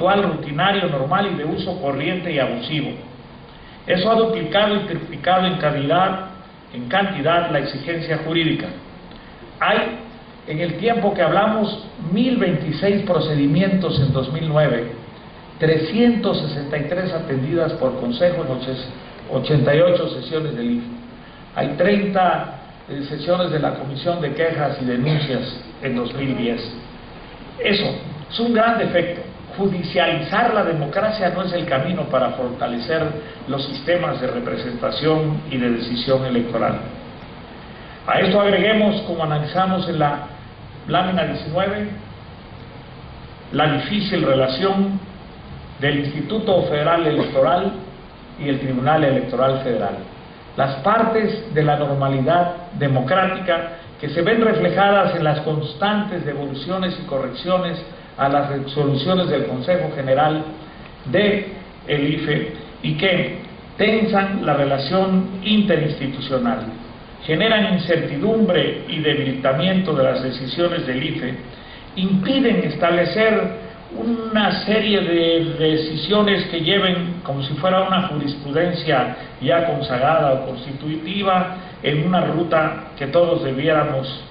habitual, rutinario, normal y de uso corriente y abusivo. Eso ha duplicado y triplicado en cantidad la exigencia jurídica. Hay, en el tiempo que hablamos, 1026 procedimientos en 2009, 363 atendidas por consejo en 88 sesiones del IFE. Hay 30 sesiones de la Comisión de Quejas y Denuncias en 2010. Eso es un gran defecto. Judicializar la democracia no es el camino para fortalecer los sistemas de representación y de decisión electoral. A esto agreguemos, como analizamos en la lámina 19, la difícil relación del Instituto Federal Electoral y el Tribunal Electoral Federal. Las partes de la normalidad democrática que se ven reflejadas en las constantes devoluciones y correcciones a las resoluciones del Consejo General del IFE y que tensan la relación interinstitucional, generan incertidumbre y debilitamiento de las decisiones del IFE, impiden establecer una serie de decisiones que lleven, como si fuera una jurisprudencia ya consagrada o constitutiva, en una ruta que todos debiéramos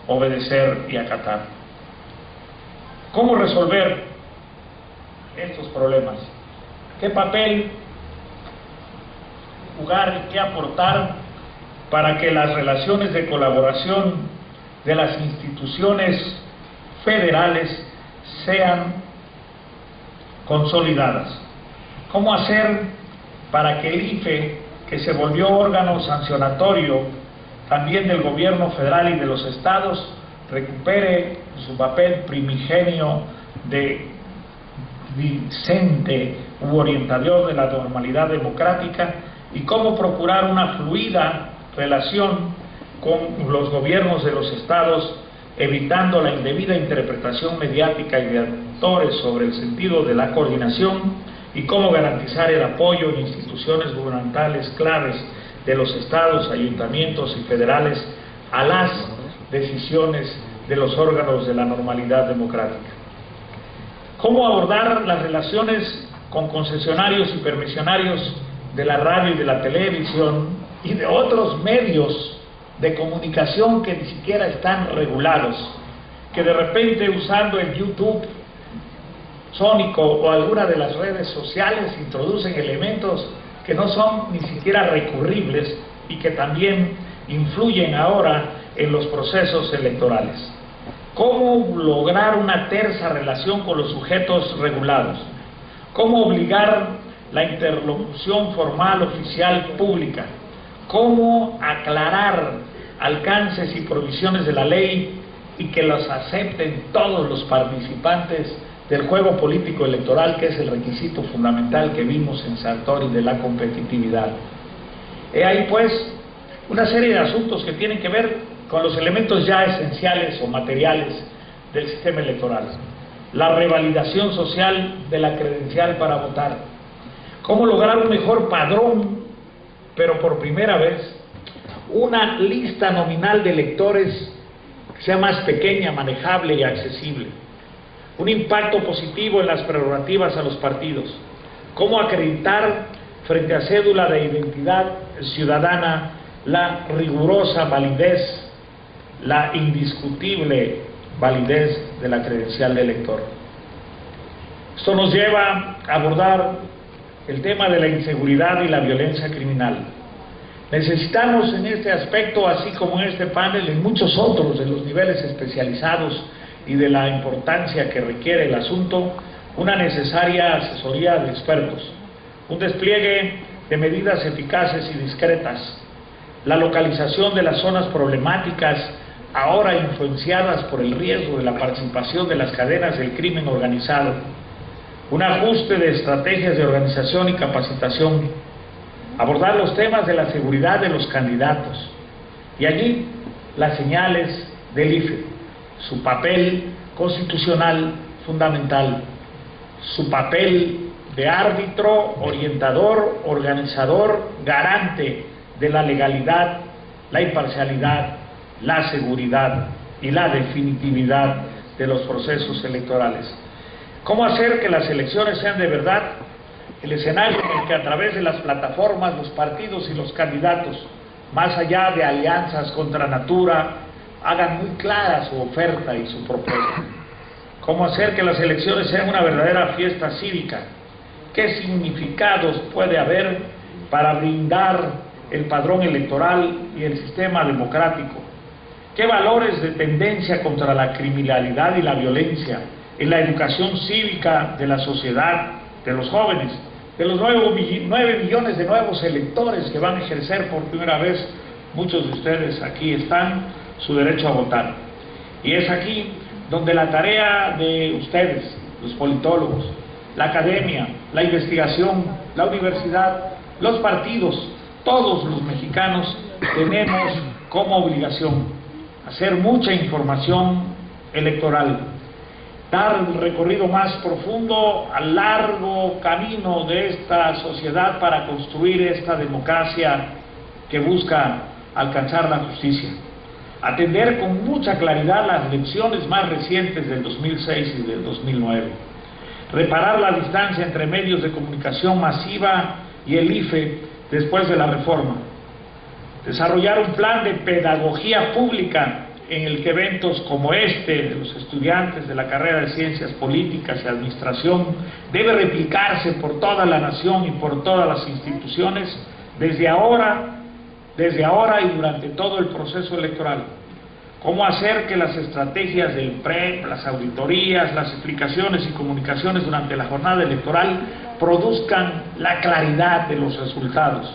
obedecer y acatar. ¿Cómo resolver estos problemas? ¿Qué papel jugar y qué aportar para que las relaciones de colaboración de las instituciones federales sean consolidadas? ¿Cómo hacer para que el IFE, que se volvió órgano sancionatorio también del gobierno federal y de los estados, recupere su papel primigenio de vicente u orientador de la normalidad democrática, y cómo procurar una fluida relación con los gobiernos de los estados, evitando la indebida interpretación mediática y de actores sobre el sentido de la coordinación, y cómo garantizar el apoyo en instituciones gubernamentales claves de los estados, ayuntamientos y federales a las decisiones de los órganos de la normalidad democrática. Cómo abordar las relaciones con concesionarios y permisionarios de la radio y de la televisión y de otros medios de comunicación que ni siquiera están regulados, que de repente, usando el YouTube sónico o alguna de las redes sociales, introducen elementos que no son ni siquiera recurribles y que también influyen ahora en los procesos electorales. ¿Cómo lograr una tersa relación con los sujetos regulados? ¿Cómo obligar la interlocución formal, oficial, pública? ¿Cómo aclarar alcances y provisiones de la ley y que los acepten todos los participantes del juego político electoral, que es el requisito fundamental que vimos en Sartori de la competitividad? Hay pues una serie de asuntos que tienen que ver con los elementos ya esenciales o materiales del sistema electoral. La revalidación social de la credencial para votar. Cómo lograr un mejor padrón, pero por primera vez, una lista nominal de electores que sea más pequeña, manejable y accesible. Un impacto positivo en las prerrogativas a los partidos. Cómo acreditar frente a cédula de identidad ciudadana la rigurosa validez, la indiscutible validez de la credencial de elector. Esto nos lleva a abordar el tema de la inseguridad y la violencia criminal. Necesitamos en este aspecto, así como en este panel, en muchos otros de los niveles especializados y de la importancia que requiere el asunto, una necesaria asesoría de expertos, un despliegue de medidas eficaces y discretas, la localización de las zonas problemáticas ahora influenciadas por el riesgo de la participación de las cadenas del crimen organizado, un ajuste de estrategias de organización y capacitación, abordar los temas de la seguridad de los candidatos, y allí las señales del IFE, su papel constitucional fundamental, su papel de árbitro, orientador, organizador, garante de la legalidad, la imparcialidad, la seguridad y la definitividad de los procesos electorales. ¿Cómo hacer que las elecciones sean de verdad el escenario en el que a través de las plataformas, los partidos y los candidatos, más allá de alianzas contra natura, hagan muy clara su oferta y su propuesta? ¿Cómo hacer que las elecciones sean una verdadera fiesta cívica? ¿Qué significados puede haber para blindar el padrón electoral y el sistema democrático? ¿Qué valores de tendencia contra la criminalidad y la violencia en la educación cívica de la sociedad, de los jóvenes, de los 9 millones de nuevos electores que van a ejercer por primera vez, muchos de ustedes aquí están, su derecho a votar? Y es aquí donde la tarea de ustedes, los politólogos, la academia, la investigación, la universidad, los partidos, todos los mexicanos tenemos como obligación hacer mucha información electoral, dar un recorrido más profundo al largo camino de esta sociedad para construir esta democracia que busca alcanzar la justicia, atender con mucha claridad las lecciones más recientes del 2006 y del 2009, reparar la distancia entre medios de comunicación masiva y el IFE después de la reforma, desarrollar un plan de pedagogía pública en el que eventos como este de los estudiantes de la carrera de Ciencias Políticas y Administración debe replicarse por toda la nación y por todas las instituciones desde ahora y durante todo el proceso electoral. Cómo hacer que las estrategias del PREP, las auditorías, las explicaciones y comunicaciones durante la jornada electoral produzcan la claridad de los resultados.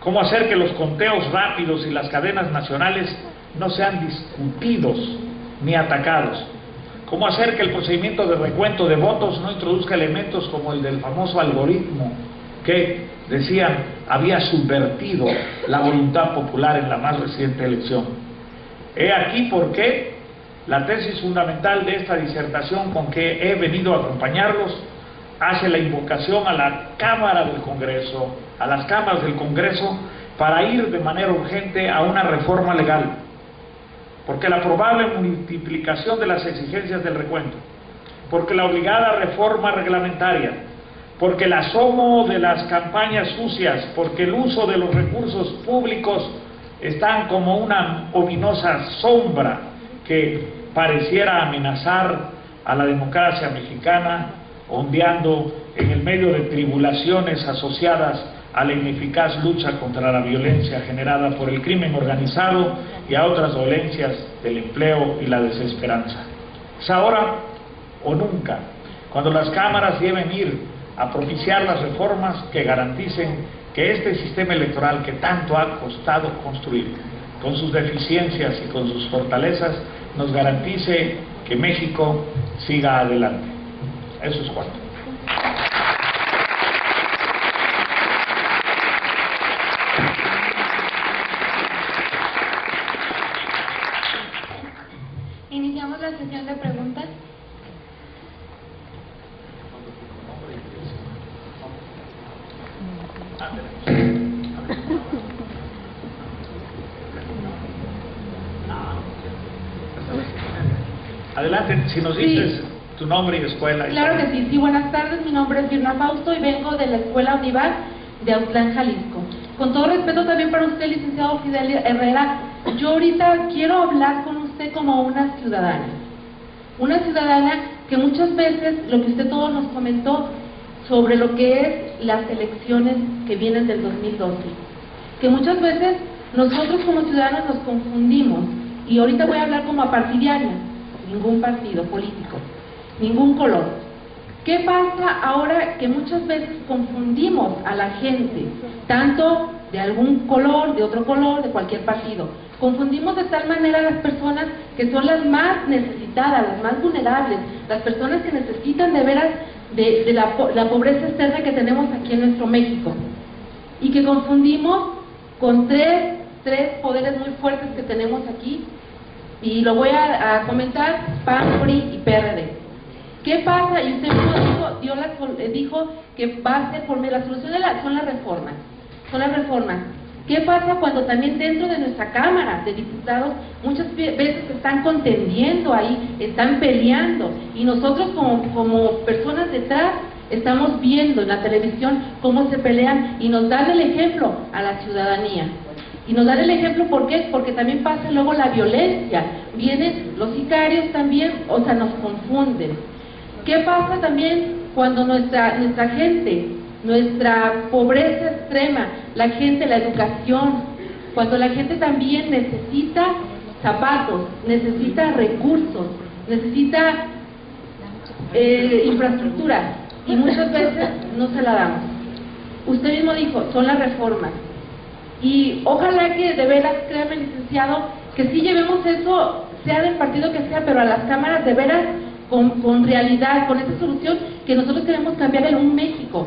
Cómo hacer que los conteos rápidos y las cadenas nacionales no sean discutidos ni atacados. Cómo hacer que el procedimiento de recuento de votos no introduzca elementos como el del famoso algoritmo que, decían, había subvertido la voluntad popular en la más reciente elección. He aquí por qué la tesis fundamental de esta disertación con que he venido a acompañarlos hace la invocación a la Cámara del Congreso, a las cámaras del Congreso, para ir de manera urgente a una reforma legal, porque la probable multiplicación de las exigencias del recuento, porque la obligada reforma reglamentaria, porque el asomo de las campañas sucias, porque el uso de los recursos públicos están como una ominosa sombra que pareciera amenazar a la democracia mexicana, ondeando en el medio de tribulaciones asociadas a la ineficaz lucha contra la violencia generada por el crimen organizado y a otras dolencias del empleo y la desesperanza. Es ahora o nunca, cuando las cámaras deben ir a propiciar las reformas que garanticen que este sistema electoral que tanto ha costado construir, con sus deficiencias y con sus fortalezas, nos garantice que México siga adelante. Eso es cuanto. Iniciamos la sesión de preguntas. Adelante, si nos dices tu nombre y escuela. Claro que sí, buenas tardes, mi nombre es Virna Fausto y vengo de la Escuela Univar de Autlán, Jalisco. Con todo respeto también para usted, licenciado Fidel Herrera, yo ahorita quiero hablar con usted como una ciudadana que muchas veces, lo que usted todo nos comentó sobre lo que es las elecciones que vienen del 2012, que muchas veces nosotros como ciudadanos nos confundimos, y ahorita voy a hablar como apartidaria, ningún partido político, ningún color. ¿Qué pasa ahora que muchas veces confundimos a la gente, tanto de algún color, de otro color, de cualquier partido? Confundimos de tal manera a las personas que son las más necesitadas, las más vulnerables, las personas que necesitan de veras de la pobreza externa que tenemos aquí en nuestro México, y que confundimos con tres poderes muy fuertes que tenemos aquí, y lo voy a comentar: PAN, PRI y PRD. ¿Qué pasa? Y usted dijo que va a ser por la solución son las reformas. ¿Qué pasa cuando también dentro de nuestra Cámara de Diputados muchas veces están contendiendo ahí, están peleando, y nosotros como personas detrás estamos viendo en la televisión cómo se pelean y nos dan el ejemplo a la ciudadanía? Y nos dan el ejemplo, ¿por qué? Porque también pasa luego la violencia, vienen los sicarios también, o sea, nos confunden. ¿Qué pasa también cuando nuestra gente, nuestra pobreza extrema, la gente, la educación, cuando la gente también necesita zapatos, necesita recursos, necesita infraestructura, y muchas veces no se la damos? Usted mismo dijo, son las reformas, y ojalá que de veras, créame, licenciado, que sí llevemos eso, sea del partido que sea, pero a las cámaras de veras, con realidad, con esa solución que nosotros queremos cambiar en un México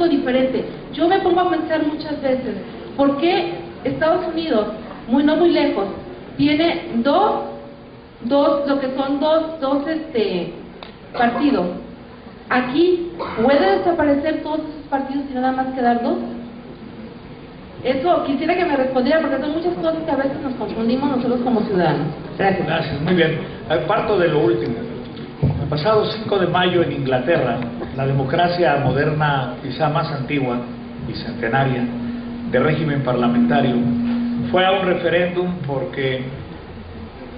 diferente. Yo me pongo a pensar muchas veces, ¿por qué Estados Unidos, no muy lejos, tiene dos partidos? Aquí puede desaparecer todos esos partidos y nada más quedar dos. Eso quisiera que me respondiera, porque son muchas cosas que a veces nos confundimos nosotros como ciudadanos. Gracias. Gracias, muy bien. Parto de lo último. El pasado 5 de mayo en Inglaterra, la democracia moderna, quizá más antigua y centenaria, de régimen parlamentario, fue a un referéndum porque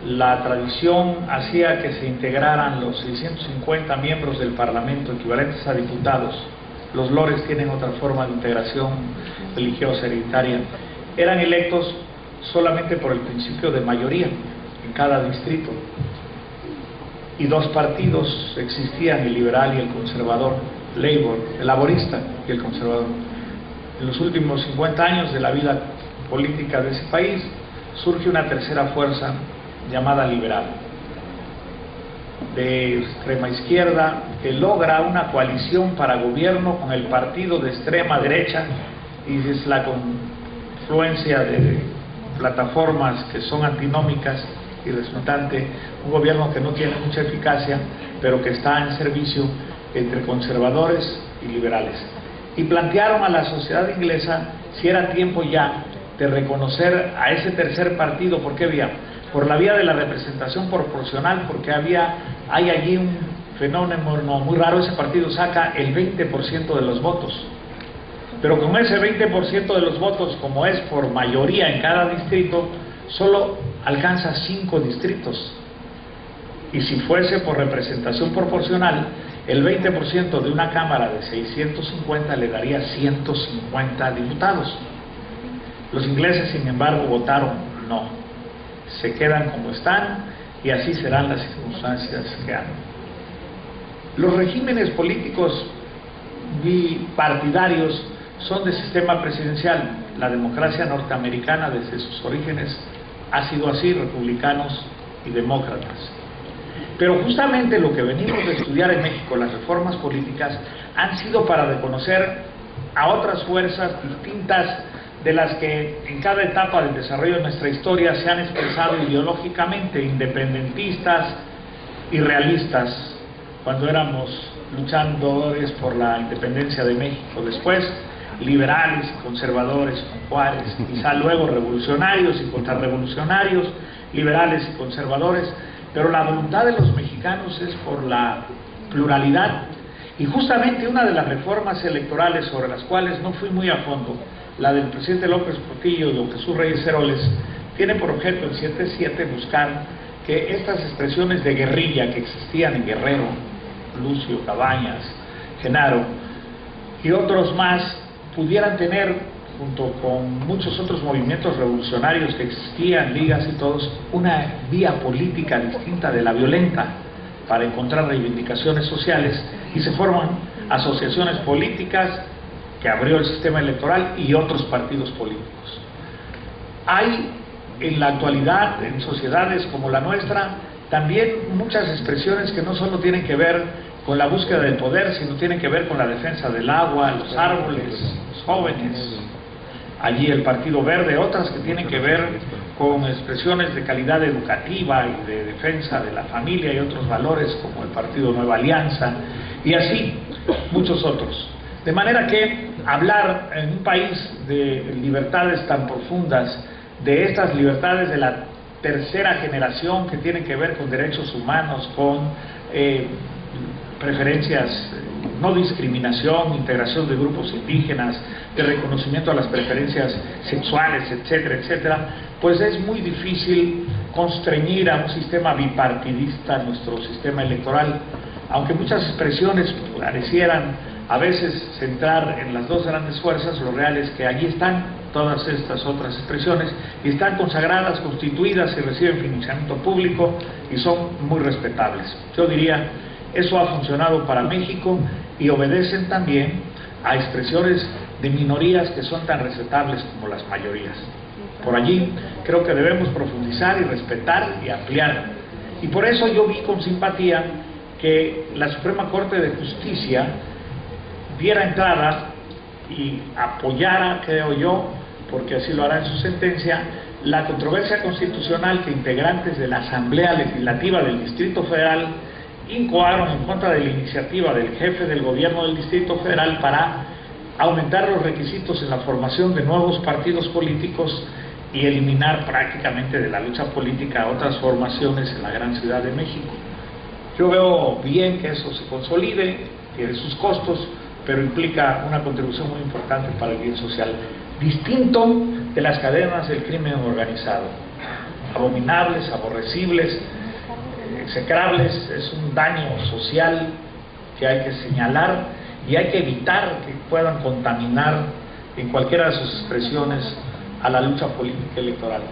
la tradición hacía que se integraran los 650 miembros del Parlamento, equivalentes a diputados. Los lores tienen otra forma de integración religiosa hereditaria. Eran electos solamente por el principio de mayoría en cada distrito. Y dos partidos existían, el liberal y el conservador, Labour, el laborista y el conservador. En los últimos 50 años de la vida política de ese país surge una tercera fuerza llamada liberal, de extrema izquierda, que logra una coalición para gobierno con el partido de extrema derecha, y es la confluencia de plataformas que son antinómicas y resultante un gobierno que no tiene mucha eficacia, pero que está en servicio entre conservadores y liberales. Y plantearon a la sociedad inglesa si era tiempo ya de reconocer a ese tercer partido. ¿Por qué vía? Por la vía de la representación proporcional, porque hay allí un fenómeno muy raro. Ese partido saca el 20% de los votos, pero con ese 20% de los votos, como es por mayoría en cada distrito, solo alcanza 5 distritos. Y si fuese por representación proporcional, el 20% de una cámara de 650 le daría 150 diputados. Los ingleses, sin embargo, votaron no, se quedan como están, y así serán las circunstancias que han. Los regímenes políticos bipartidarios son de sistema presidencial. La democracia norteamericana desde sus orígenes ha sido así, republicanos y demócratas. Pero justamente lo que venimos de estudiar en México, las reformas políticas, han sido para reconocer a otras fuerzas distintas de las que en cada etapa del desarrollo de nuestra historia se han expresado ideológicamente, independentistas y realistas, cuando éramos luchadores por la independencia de México, después liberales y conservadores con Juárez, quizá luego revolucionarios y contrarrevolucionarios, liberales y conservadores, pero la voluntad de los mexicanos es por la pluralidad. Y justamente una de las reformas electorales sobre las cuales no fui muy a fondo, la del presidente López Portillo y don Jesús Reyes Heroles, tiene por objeto en 7.7 buscar que estas expresiones de guerrilla que existían en Guerrero, Lucio, Cabañas, Genaro y otros más, pudieran tener, junto con muchos otros movimientos revolucionarios que existían, ligas y todos, una vía política distinta de la violenta para encontrar reivindicaciones sociales, y se forman asociaciones políticas que abrió el sistema electoral y otros partidos políticos. Hay en la actualidad, en sociedades como la nuestra, también muchas expresiones que no solo tienen que ver con la búsqueda del poder, sino tienen que ver con la defensa del agua, los árboles, los jóvenes, allí el Partido Verde, otras que tienen que ver con expresiones de calidad educativa y de defensa de la familia y otros valores como el Partido Nueva Alianza, y así muchos otros. De manera que hablar en un país de libertades tan profundas, de estas libertades de la tercera generación que tienen que ver con derechos humanos, con preferencias, no discriminación, integración de grupos indígenas, de reconocimiento a las preferencias sexuales, etcétera, etcétera, pues es muy difícil constreñir a un sistema bipartidista, nuestro sistema electoral, aunque muchas expresiones parecieran a veces centrar en las dos grandes fuerzas, lo real es que allí están todas estas otras expresiones y están consagradas, constituidas y reciben financiamiento público y son muy respetables. Yo diría, eso ha funcionado para México y obedecen también a expresiones de minorías que son tan respetables como las mayorías. Por allí creo que debemos profundizar y respetar y ampliar. Y por eso yo vi con simpatía que la Suprema Corte de Justicia diera entrada y apoyara, creo yo, porque así lo hará en su sentencia, la controversia constitucional que integrantes de la Asamblea Legislativa del Distrito Federal incoaron en contra de la iniciativa del jefe del gobierno del Distrito Federal para aumentar los requisitos en la formación de nuevos partidos políticos y eliminar prácticamente de la lucha política a otras formaciones en la gran Ciudad de México. Yo veo bien que eso se consolide, tiene sus costos, pero implica una contribución muy importante para el bien social, distinto de las cadenas del crimen organizado, abominables, aborrecibles, execrables. Es un daño social que hay que señalar y hay que evitar que puedan contaminar en cualquiera de sus expresiones a la lucha política electoral.